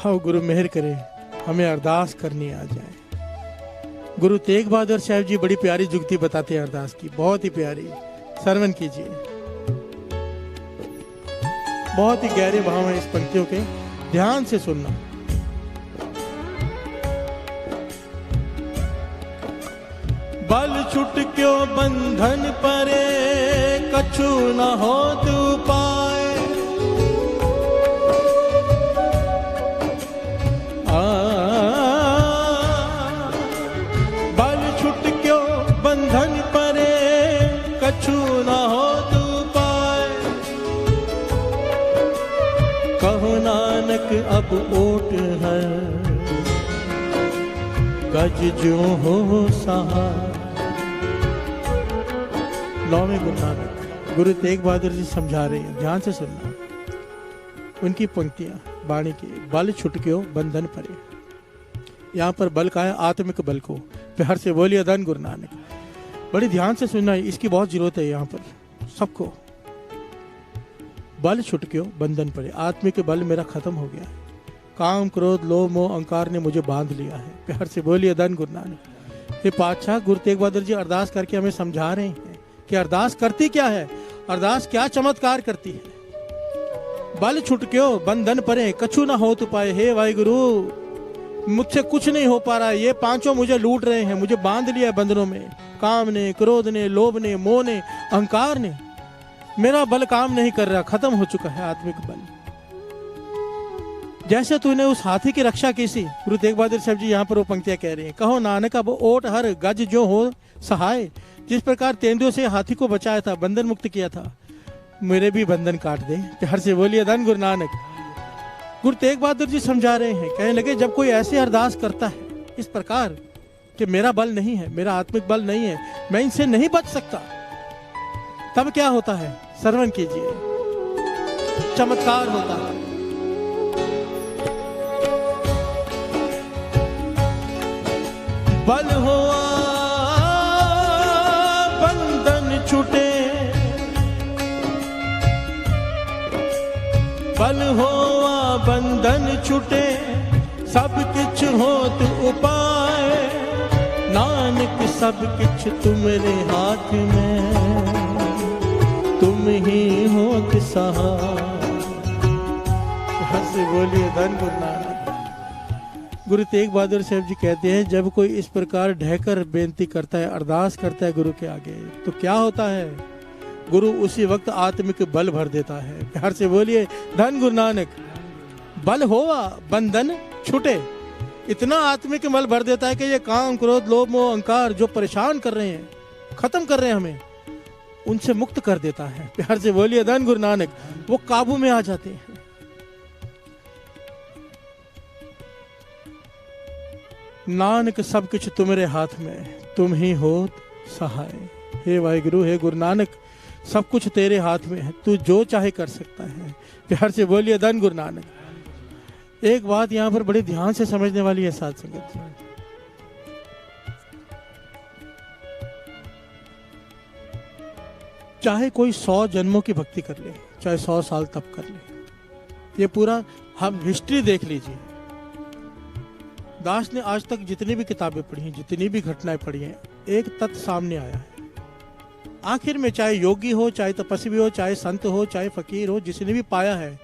हाँ गुरु मेहर करे हमें अरदास करनी आ जाए। गुरु तेग बहादुर साहब जी बड़ी प्यारी जुगती बताते हैं अरदास की, बहुत ही प्यारी, श्रवण कीजिए। बहुत ही गहरे भाव हैं इस पंक्तियों के, ध्यान से सुनना। बल छुट क्यों बंधन परे, कछु न हो तू पाए। बल छुट क्यों बंधन परे, कछु न हो तू पाए। कहो नानक अब ओट है, गज जो हो सहाय। नौवें गुरु नानक गुरु तेग बहादुर जी समझा रहे हैं, ध्यान से सुनना उनकी पंक्तियां वाणी की। बल छुट क्यों बंधन परे, यहाँ पर बल का है आत्मिक बल को, प्यार से बोलिए धन गुरु नानक। बड़ी ध्यान से सुनना, इसकी बहुत जरूरत है यहाँ पर सबको। बल छुट क्यों बंधन परे, आत्मिक बल मेरा खत्म हो गया है, काम क्रोध लोभ मोह अहंकार ने मुझे बांध लिया है। प्यार से बोलिए धन गुरु नानक। ये पातशाह गुरु तेग बहादुर जी अरदास करके हमें समझा रहे हैं कि अरदास करती क्या है, अरदास क्या चमत्कार करती है। बल छुट क्यों बंधन परे, कछु ना हो तू पाए। हे वाहिगुरु, मुझसे कुछ नहीं हो पा रहा है, ये पांचों मुझे लूट रहे हैं, मुझे बांध लिया है बंधनों में, काम ने, क्रोध ने, लोभ ने, मोह ने, अहंकार ने। मेरा बल काम नहीं कर रहा, खत्म हो चुका है आत्मिक बल। जैसे तूने उस हाथी की रक्षा की सी, गुरु तेग बहादुर साहब जी यहाँ पर वो पंक्तियां कह रही हैं। कहो नानक अब ओट हर, गज जो हो सहाय। जिस प्रकार तेंदुओं से हाथी को बचाया था, बंधन मुक्त किया था, मेरे भी बंधन काट दे। प्यार से बोलिए धन गुरु नानक। गुरु तेग बहादुर जी समझा रहे हैं, कहने लगे जब कोई ऐसे अरदास करता है इस प्रकार कि मेरा बल नहीं है, मेरा आत्मिक बल नहीं है, मैं इनसे नहीं बच सकता, तब क्या होता है, श्रवण कीजिए, चमत्कार होता है। बल हुआ बंधन छूटे, बल होवा बंधन छूटे, सब किछ होत उपाय। नानक सब किछ तुम्हारे हाथ में, तुम ही होत सहाय। हंस बोलिए धन गुरु नानक। गुरु तेग बहादुर साहब जी कहते हैं जब कोई इस प्रकार ढहकर बेनती करता है, अरदास करता है गुरु के आगे, तो क्या होता है, गुरु उसी वक्त आत्मिक बल भर देता है। प्यार से बोलिए धन गुरु नानक। बल होवा बंधन छूटे, इतना आत्मिक बल भर देता है कि ये काम क्रोध लोभ मोह अहंकार जो परेशान कर रहे हैं, खत्म कर रहे हैं हमें, उनसे मुक्त कर देता है। प्यार से बोलिए धन गुरु नानक। वो काबू में आ जाते हैं। नानक सब कुछ तुम्हारे हाथ में, तुम ही होत सहाय। हे वाहिगुरु, हे गुरु नानक, सब कुछ तेरे हाथ में है, तू जो चाहे कर सकता है। प्यार से बोलिए धन गुरु नानक। एक बात यहाँ पर बड़े ध्यान से समझने वाली है साथ संगत, चाहे कोई 100 जन्मों की भक्ति कर ले, चाहे 100 साल तप कर ले, ये पूरा हम हिस्ट्री देख लीजिए। दास ने आज तक जितनी भी किताबें पढ़ी हैं, जितनी भी घटनाएं पढ़ी हैं, एक तथ्य सामने आया है। आखिर में चाहे योगी हो, चाहे तपस्वी हो, चाहे संत हो, चाहे फकीर हो, जिसने भी पाया है,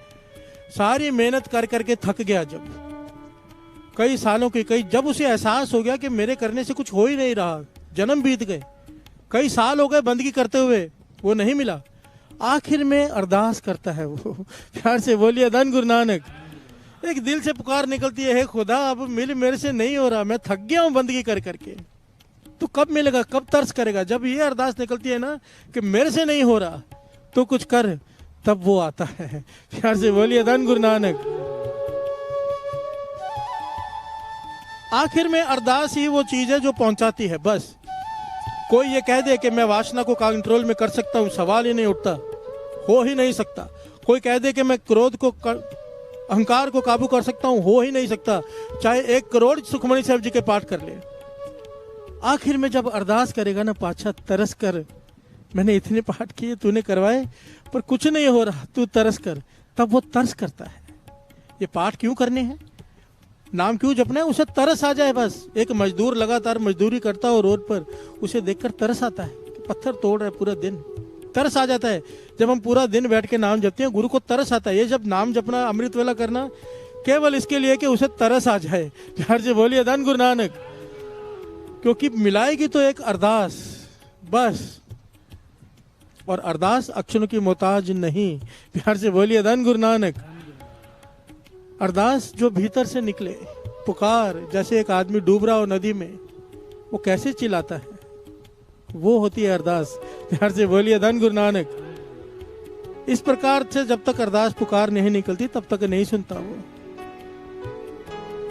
सारी मेहनत कर करके थक गया। जब कई सालों के जब उसे एहसास हो गया कि मेरे करने से कुछ हो ही नहीं रहा, जन्म बीत गए, कई साल हो गए बंदगी करते हुए, वो नहीं मिला, आखिर में अरदास करता है वो। प्यार से बोलिए धन गुरु नानक। एक दिल से पुकार निकलती है, हे खुदा अब मिल, मेरे से नहीं हो रहा, मैं थक गया हूं बंदगी कर करके, तो कब मिलेगा, कब तरस करेगा। जब ये अरदास निकलती है ना कि मेरे से नहीं हो रहा तो कुछ कर, तब वो आता है। प्यार से बोलिए धन गुरु नानक। आखिर में अरदास ही वो चीज है जो पहुंचाती है। बस कोई ये कह दे कि मैं वासना को कंट्रोल में कर सकता हूं, सवाल ही नहीं उठता, हो ही नहीं सकता। कोई कह दे कि मैं क्रोध को अहंकार को काबू कर सकता हूं, हो ही नहीं सकता, चाहे 1 करोड़ सुखमणि साहब जी के पाठ कर ले। आखिर में जब अरदास करेगा ना, पाछा तरस कर, मैंने इतने पाठ किए, तूने करवाए, पर कुछ नहीं हो रहा, तू तरस कर, तब वो तरस करता है। ये पाठ क्यों करने हैं? नाम क्यों जपना है? उसे तरस आ जाए बस। एक मजदूर लगातार मजदूरी करता हो रोड पर, उसे देखकर तरस आता है कि पत्थर तोड़ रहा है पूरा दिन, तरस आ जाता है। जब हम पूरा दिन बैठ के नाम जपते हैं, गुरु को तरस आता है। ये जब नाम जपना, अमृत वेला करना, केवल इसके लिए कि उसे तरस आ जाए। प्यार से बोलिए धन गुरु नानक। क्योंकि मिलाएगी तो एक अरदास बस, और अरदास अक्षरों की मोहताज नहीं। प्यार से बोलिए धन गुरु नानक। अरदास जो भीतर से निकले, पुकार, जैसे एक आदमी डूब रहा हो नदी में, वो कैसे चिल्लाता है, वो होती है अरदास। प्यार से बोलिए धन गुरु नानक। इस प्रकार से जब तक अरदास पुकार नहीं निकलती, तब तक नहीं सुनता वो।